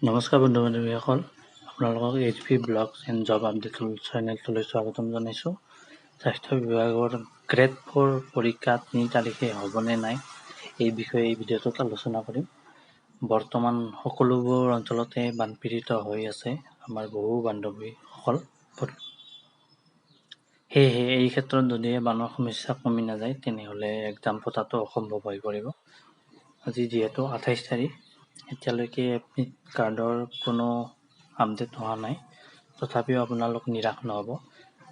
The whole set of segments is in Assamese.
নমস্কাৰ বন্ধু বান্ধৱীসকল, আপোনালোকক HP blogs and job update চেনেলটোলৈ স্বাগতম জনাইছোঁ। স্বাস্থ্য বিভাগৰ গ্ৰেড 4 পৰীক্ষা 3 তাৰিখে হ'বনে নাই এই বিষয়ে এই ভিডিঅ'টোত আলোচনা কৰিম। বৰ্তমান সকলোবোৰ অঞ্চলতে বানপীড়িত হৈ আছে আমাৰ বহু বান্ধৱীসকল। সেয়েহে এই ক্ষেত্ৰত যদি বানৰ সমস্যা কমি নাযায় তেনেহ'লে এক্সাম পতাটো অসম্ভৱ হৈ পৰিব। আজি যিহেতু 28 তাৰিখ, এতিয়ালৈকে এডমিট কাৰ্ডৰ কোনো আপডেট হোৱা নাই। তথাপিও আপোনালোক নিৰাশ নহ'ব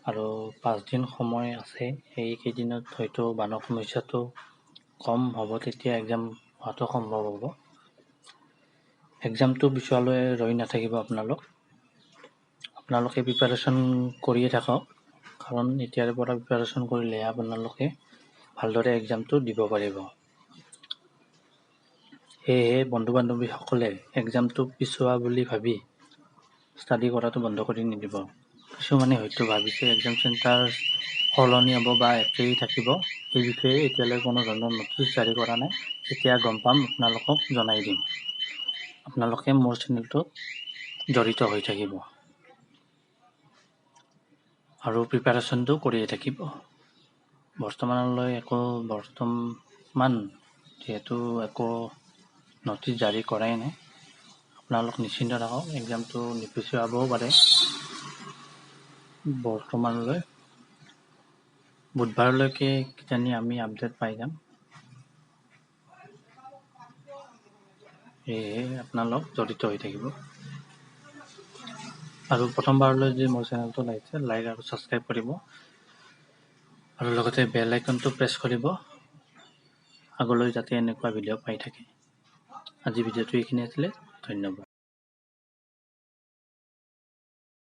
আৰু 5 দিন সময় আছে। এইকেইদিনত হয়তো বানৰ সমস্যাটো কম হ'ব, তেতিয়া এক্সাম হোৱাটো সম্ভৱ হ'ব। এক্সামটো পিছুৱালৈ ৰৈ নাথাকিব। আপোনালোকে প্ৰিপাৰেশ্যন কৰিয়ে থাকক, কাৰণ এতিয়াৰ পৰা প্ৰিপাৰেশ্যন কৰিলেহে আপোনালোকে ভালদৰে এক্সামটো দিব পাৰিব। সেয়েহে বন্ধু বান্ধৱীসকলে এক্সামটো পিছুৱা বুলি ভাবি ষ্টাডি কৰাটো বন্ধ কৰি নিদিব। কিছুমানে হয়তো ভাবিছে এক্সাম চেণ্টাৰ সলনি হ'ব বা একেই থাকিব। এই বিষয়ে এতিয়ালৈ কোনো ধৰণৰ নটিচ জাৰি কৰা নাই। যেতিয়া গম পাম আপোনালোকক জনাই দিম। আপোনালোকে মোৰ চেনেলটোত জড়িত হৈ থাকিব আৰু প্ৰিপাৰেশ্যনটো কৰিয়ে থাকিব। বৰ্তমান যিহেতু একো নটিচ জাৰি কৰাই নাই, আপোনালোক নিশ্চিন্ত থাকক, এক্সামটো নিপিছুৱাবও পাৰে। বৰ্তমানলৈ বুধবাৰলৈকে কিজানি আমি আপডেট পাই যাম। সেয়েহে আপোনালোক জড়িত হৈ থাকিব আৰু প্ৰথমবাৰলৈ যদি মোৰ চেনেলটো লাগিছে লাইক আৰু ছাবস্ক্ৰাইব কৰিব আৰু লগতে বেল আইকনটো প্ৰেছ কৰিব, আগলৈ যাতে এনেকুৱা ভিডিঅ' পাই থাকে। আজি ভিডিঅ'টো এইখিনি আছিলে। ধন্যবাদ।